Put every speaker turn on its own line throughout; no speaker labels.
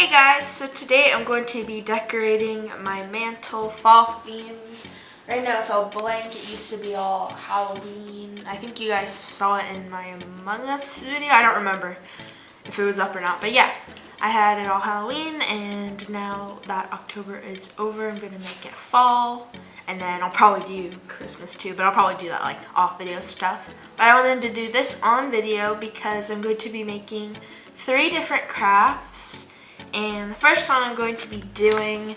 Hey guys, so today I'm going to be decorating my mantle fall theme. Right now it's all blank. It used to be all Halloween. I think you guys saw it in my Among Us video. I don't remember if it was up or not, but yeah, I had it all Halloween, and now that October is over, I'm going to make it fall, and then I'll probably do Christmas too, but I'll probably do that like off video stuff. But I wanted to do this on video because I'm going to be making 3 different crafts. And the first one I'm going to be doing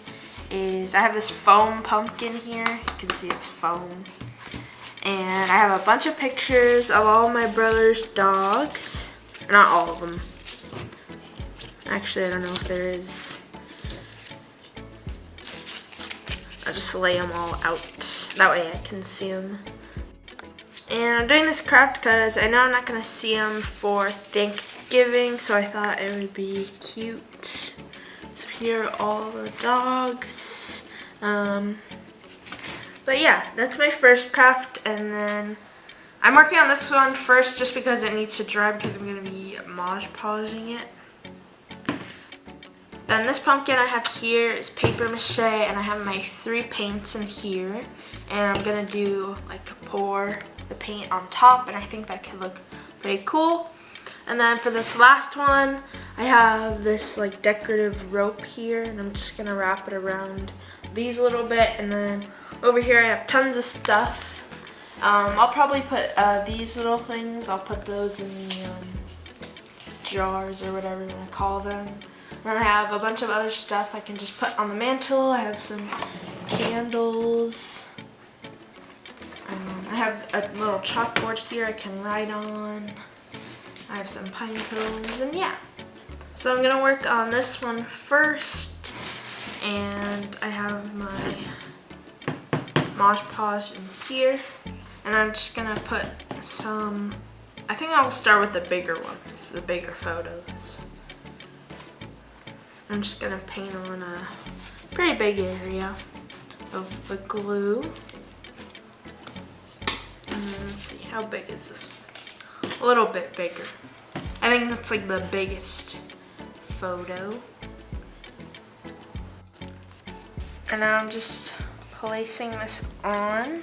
is, I have this foam pumpkin here. You can see it's foam. And I have a bunch of pictures of all my brother's dogs. Not all of them. Actually, I don't know if there is. I'll just lay them all out. That way I can see them. And I'm doing this craft because I know I'm not going to see them for Thanksgiving, so I thought it would be cute. So here are all the dogs. But yeah, that's my first craft, and then I'm working on this one first just because it needs to dry because I'm going to be Mod Podging it. Then this pumpkin I have here is paper mache, and I have my 3 paints in here. And I'm going to do like pour the paint on top, and I think that could look pretty cool. And then for this last one, I have this like decorative rope here, and I'm just gonna wrap it around these a little bit. And then over here I have tons of stuff. I'll probably put these little things, I'll put those in the jars or whatever you want to call them. And then I have a bunch of other stuff I can just put on the mantle. I have some candles. I have a little chalkboard here I can write on. I have some pine cones, and yeah. So I'm gonna work on this one first, and I have my Mod Podge in here, and I'm just gonna put some, I think I'll start with the bigger ones, the bigger photos. I'm just gonna paint on a pretty big area of the glue. And then let's see, how big is this one? A little bit bigger. I think that's like the biggest photo. And now I'm just placing this on,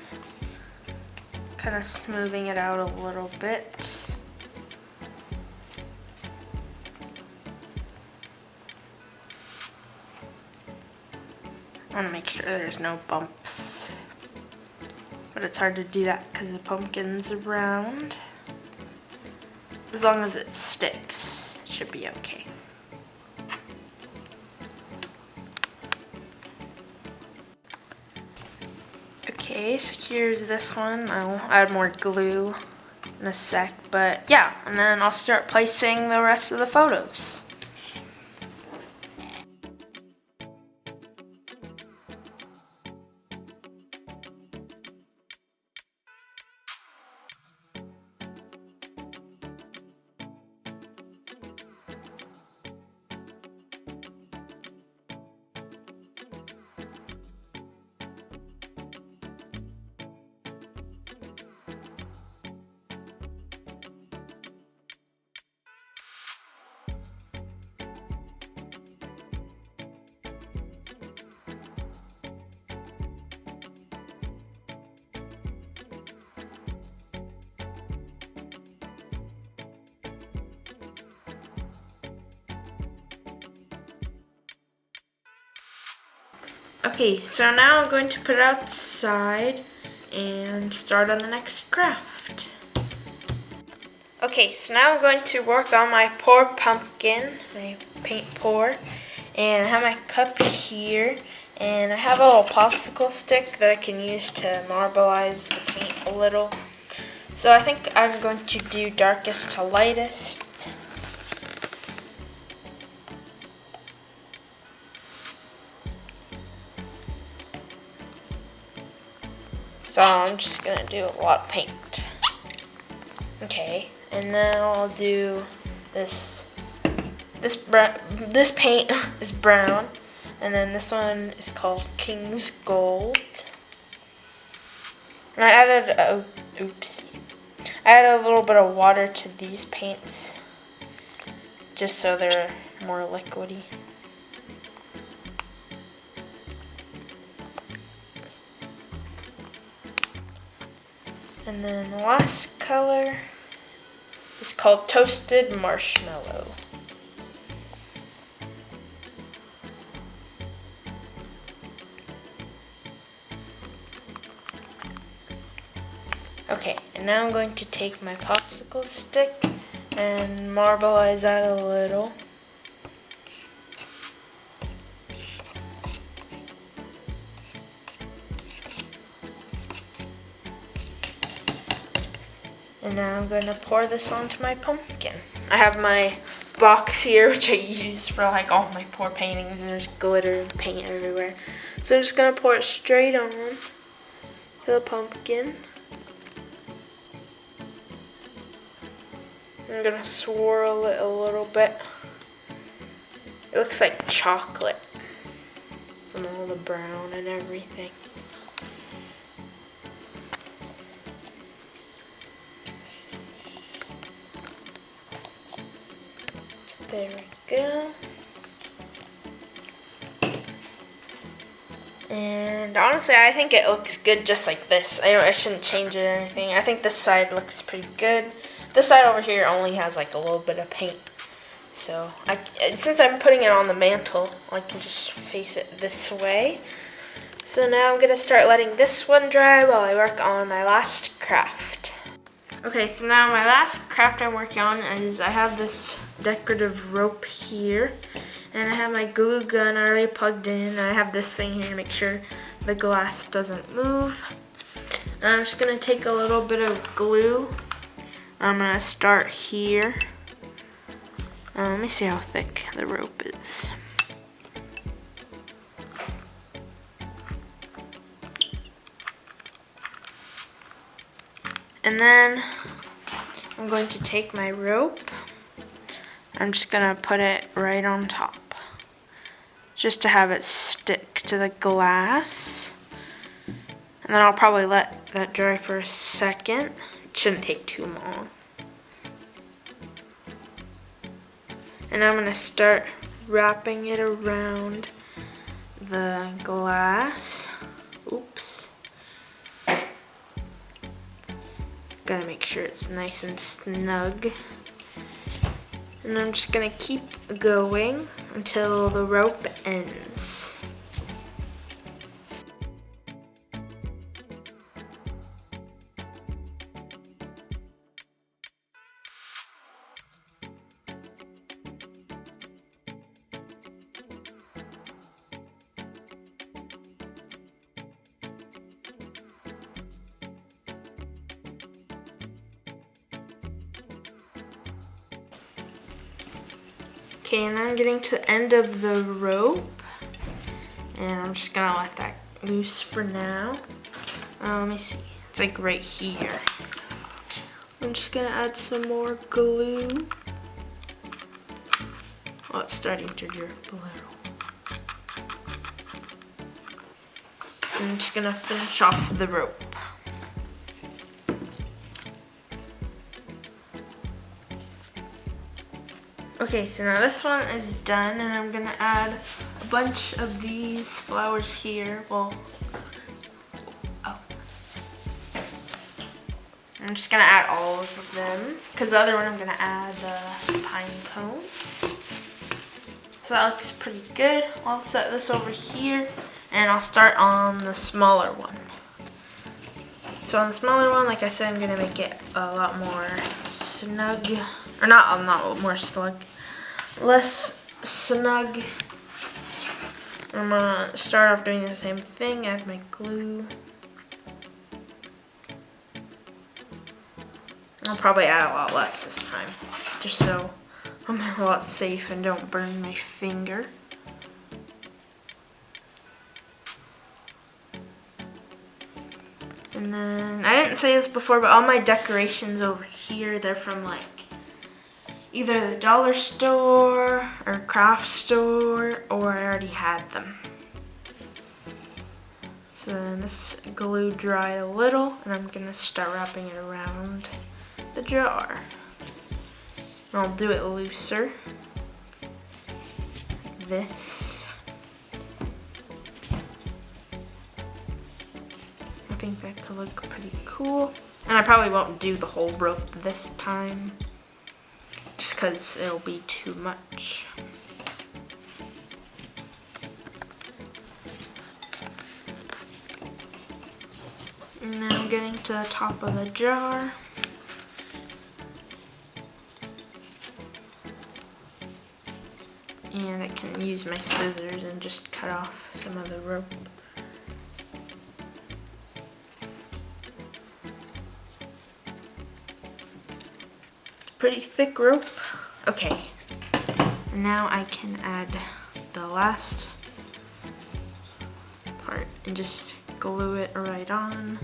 kind of smoothing it out a little bit. I want to make sure there's no bumps. But it's hard to do that because the pumpkin's round. As long as it sticks, it should be okay. Okay, so here's this one. I'll add more glue in a sec, but yeah, and then I'll start placing the rest of the photos. Okay, so now I'm going to put it outside and start on the next craft. Okay, so now I'm going to work on my pour pumpkin, my paint pour, and I have my cup here, and I have a little popsicle stick that I can use to marbleize the paint a little. So I think I'm going to do darkest to lightest. So I'm just gonna do a lot of paint. Okay, and now I'll do this. This paint is brown, and then this one is called King's Gold. And I added I added a little bit of water to these paints, just so they're more liquidy. And then the last color is called Toasted Marshmallow. Okay, and now I'm going to take my popsicle stick and marbleize that a little. And now I'm going to pour this onto my pumpkin. I have my box here, which I use for like all my pour paintings. There's glitter and paint everywhere. So I'm just going to pour it straight on to the pumpkin. I'm going to swirl it a little bit. It looks like chocolate from all the brown and everything. There we go. And honestly, I think it looks good just like this. I shouldn't change it or anything. I think this side looks pretty good. This side over here only has like a little bit of paint. So, since I'm putting it on the mantle, I can just face it this way. So now I'm going to start letting this one dry while I work on my last craft. Okay, so now my last craft I'm working on is I have this decorative rope here, and I have my glue gun already plugged in, and I have this thing here to make sure the glass doesn't move. And I'm just going to take a little bit of glue. I'm going to start here. Let me see how thick the rope is. And then I'm going to take my rope. I'm just going to put it right on top, just to have it stick to the glass. And then I'll probably let that dry for a second. It shouldn't take too long. And I'm going to start wrapping it around the glass. Oops. Gotta make sure it's nice and snug. And I'm just gonna keep going until the rope ends. Okay, and I'm getting to the end of the rope, and I'm just gonna let that loose for now. Let me see, it's like right here. I'm just gonna add some more glue. Oh, it's starting to drip a little. I'm just gonna finish off the rope. Okay, so now this one is done, and I'm gonna add a bunch of these flowers here. Well, I'm just gonna add all of them, because the other one I'm gonna add the pine cones. So that looks pretty good. I'll set this over here, and I'll start on the smaller one. So on the smaller one, like I said, I'm gonna make it a lot more snug, or not more snug, less snug. I'm gonna start off doing the same thing, add my glue. I'll probably add a lot less this time, just so I'm a lot safe and don't burn my finger. And then, I didn't say this before, but all my decorations over here, they're from like either the dollar store or craft store, or I already had them. So then this glue dried a little, and I'm gonna start wrapping it around the jar. And I'll do it looser, like this. I think that could look pretty cool. And I probably won't do the whole rope this time, just because it'll be too much. And now I'm getting to the top of the jar. And I can use my scissors and just cut off some of the rope. Pretty thick rope. Okay, now I can add the last part and just glue it right on.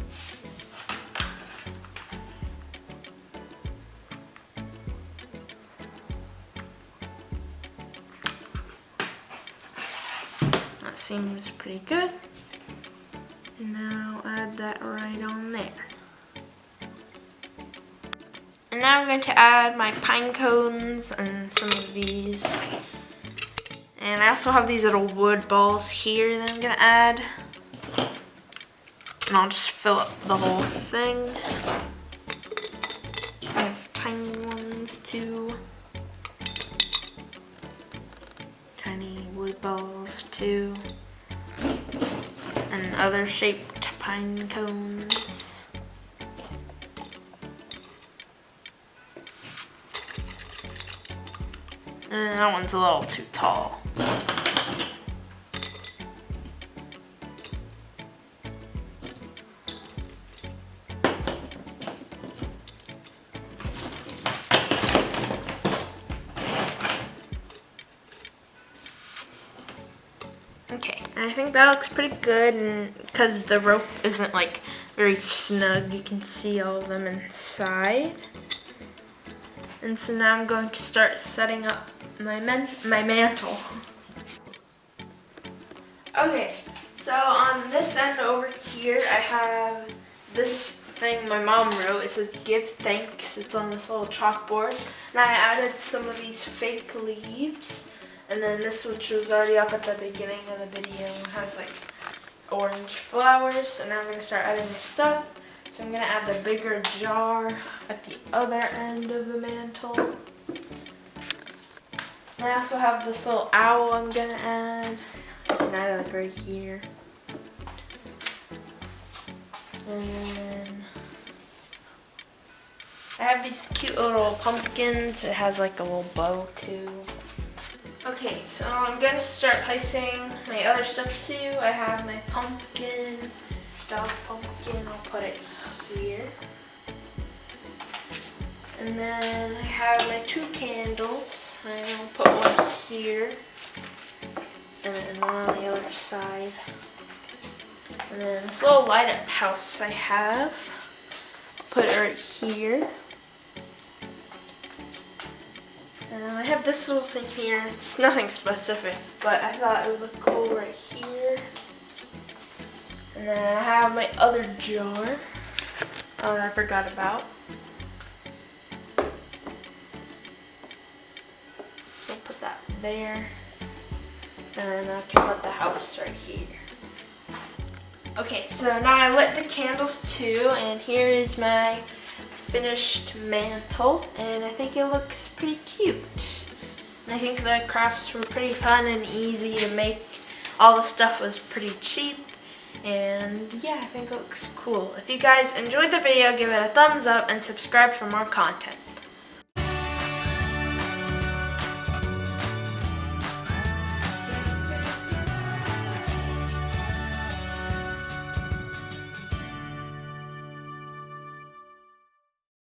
That seems pretty good. And now add that right on there. And now I'm going to add my pine cones and some of these. And I also have these little wood balls here that I'm going to add. And I'll just fill up the whole thing. I have tiny ones too. Tiny wood balls too. And other shaped pine cones. And that one's a little too tall. Okay, I think that looks pretty good, and because the rope isn't like very snug, you can see all of them inside. And so now I'm going to start setting up my mantle. Okay, so on this end over here, I have this thing my mom wrote. It says "Give Thanks." It's on this little chalkboard. And I added some of these fake leaves. And then this, which was already up at the beginning of the video, has like orange flowers. And now I'm going to start adding the stuff. So I'm going to add the bigger jar at the other end of the mantle. And I also have this little owl I'm going to add. I can add it like right here. And then I have these cute little pumpkins. It has like a little bow too. Okay, so I'm going to start placing my other stuff too. I have my pumpkin, dog pumpkin. I'll put it here. And then I have my 2 candles. I'm going to put one here. And then one on the other side. And then this little light up house I have. Put it right here. And I have this little thing here. It's nothing specific, but I thought it would look cool right here. And then I have my other jar that I forgot about. So I'll put that there. And I can put the house right here. Okay, so now I lit the candles too, and here is my finished mantle, and I think it looks pretty cute. And I think the crafts were pretty fun and easy to make. All the stuff was pretty cheap, and yeah, I think it looks cool. If you guys enjoyed the video, give it a thumbs up and subscribe for more content.